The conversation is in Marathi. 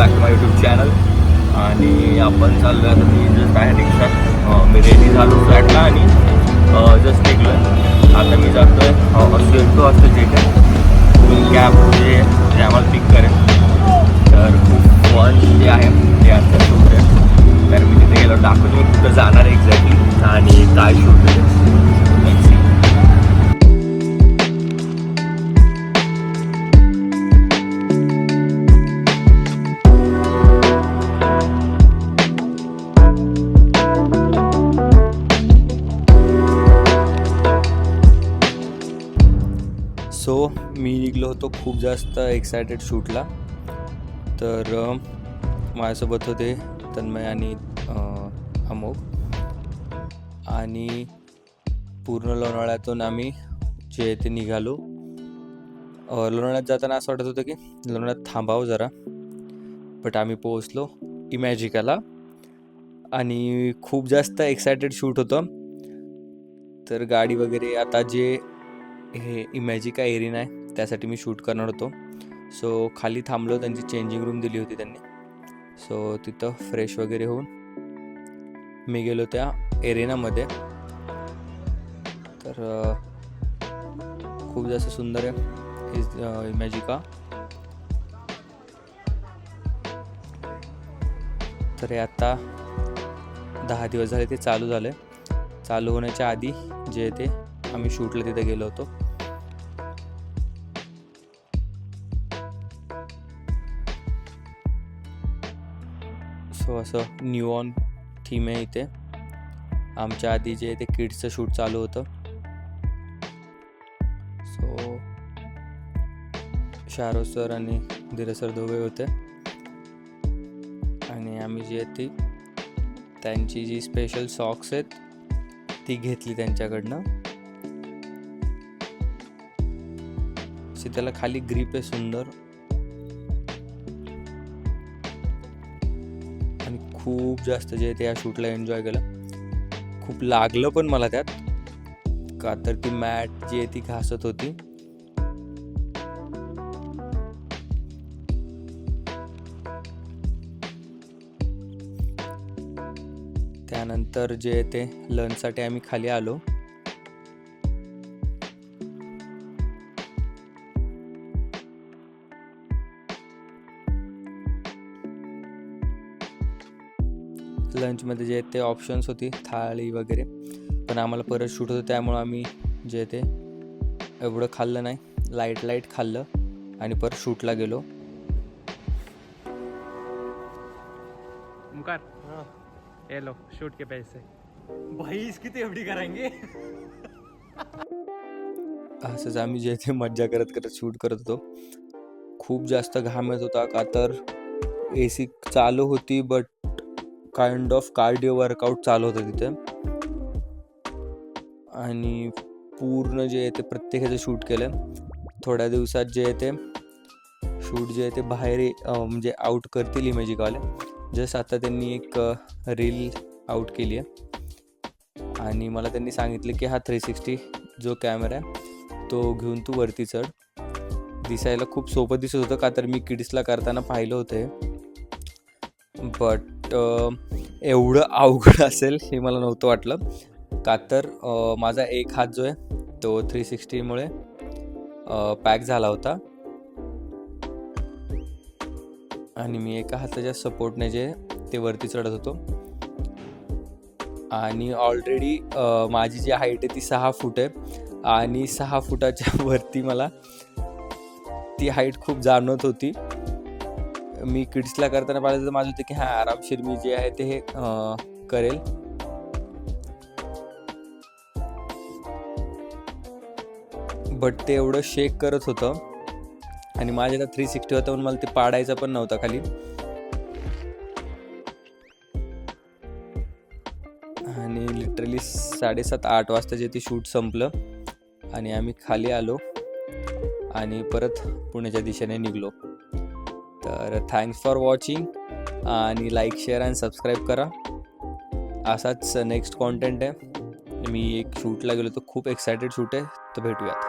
Back to my YouTube channel. आणि आपण चाललो आहे आता. मी जस्ट आहे रिक्षा, मी रेडी झालो फ्लॅटला आणि जस्ट निघलो आहे. आता मी जातो आहे सेल्टो असतो तिथे कॅब जे आम्हाला पिक करेल. तर खूप फन जे आहे ते आता शूट आहे. तर मी तिथे गेलो दाखवतो मी कुठं जाणार आहे एक्झॅक्टली आणि काय शूट आहे. सो मी निघलो होतो खूप जास्त एक्सायटेड शूटला. तर माझ्यासोबत होते तन्मय आणि अमोघ. आणि पूर्ण लोणावळ्यातून आम्ही जे ते निघालो. लोणावळ्यात जाताना असं वाटत होतं की लोणावळ्यात थांबावं जरा, बट आम्ही पोहोचलो इमॅजिकाला आणि खूप जास्त एक्सायटेड शूट होतं. तर गाडी वगैरे आता जे हे इमॅजिका एरिना आहे त्यासाठी मी शूट करणार होतो. सो खाली थांबलो, त्यांची चेंजिंग रूम दिली होती त्यांनी. सो तिथं फ्रेश वगैरे होऊन मी गेलो त्या एरिनामध्ये. तर खूप जास्त सुंदर आहे इमॅजिका. तर हे आता 10 दिवस झाले ते चालू झालं. चालू होण्याच्या आधी जे ते आम्ही शूटला तिथे गेलो होतो. सो असं न्यूऑन थीम आहे इथे. आमच्या आधी जे ते किड्सचं शूट चालू होतं. सो शाहरुख सर आणि धीरज सर दोघे होते आणि आम्ही जे ती त्यांची जी स्पेशल सॉक्स आहेत ती घेतली त्यांच्याकडनं. त्याला खाली ग्रिप आहे सुंदर आणि खूप जास्त जे ते या शूटला एन्जॉय केलं. खूप लागलं पण मला त्यात, का तर ती मॅट जी आहे ती घासत होती. त्यानंतर जे ते लंचसाठी आम्ही खाली आलो. लंचमध्ये जे ते ऑप्शन्स होती थाळी वगैरे, पण आम्हाला परत शूट होतं त्यामुळं आम्ही जे ते एवढं खाल्लं नाही, लाईट खाल्लं आणि परत शूटला गेलो. मुकार ये लो शूट के पैसे. भाई इसकी तो एवढी कराएंगे. असंच आम्ही जे ते मज्जा करत शूट करत होतो. खूप जास्त घाम येत होता, का तर AC चालू होती, but kind of cardio workout चालू होतं तिथे. आणि पूर्ण जे आहे ते प्रत्येकाचं शूट केलं. थोड्या दिवसात जे आहे ते शूट जे आहे ते बाहेर म्हणजे आउट करतील इमॅजिकावाले. जस्ट आता त्यांनी एक रील आउट केली आहे आणि मला त्यांनी सांगितलं की हा 360 जो कॅमेरा आहे तो घेऊन तू वरती चढ. दिसायला खूप सोपं दिसत होतं, का तर मी किड्सला करताना पाहिलं होतं, बट एवढं अवघड असेल हे मला नव्हतं वाटलं. का तर माझा एक हात जो आहे तो 360मुळे पॅक झाला होता आणि मी एका हाताच्या सपोर्टने जे ते वरती चढत होतो. आणि ऑलरेडी माझी जी हाईट आहे ती 6 फूट आहे आणि 6 फुटाच्या वरती मला ती हाईट खूप जाणवत होती. मी किड्सला करताना पाहिलं तर माझं होतं की आरामशीर मी जे आहे ते हे करेल. बट ते एवढं शेक करत होतं आणि माझ्या आता 360 होतं म्हणून मला ते पाडायचं पण नव्हतं खाली. आणि लिटरली 7:30-8 वाजता जे ते शूट संपलं आणि आम्ही खाली आलो आणि परत पुण्याच्या दिशेने निघलो. तर थँक्स फॉर वॉचिंग आणि लाईक, शेअर आणि सबस्क्राईब करा. असाच नेक्स्ट कॉन्टेंट आहे. मी एक शूटला गेलो, तो खूप एक्सायटेड शूट आहे. तर भेटूयात.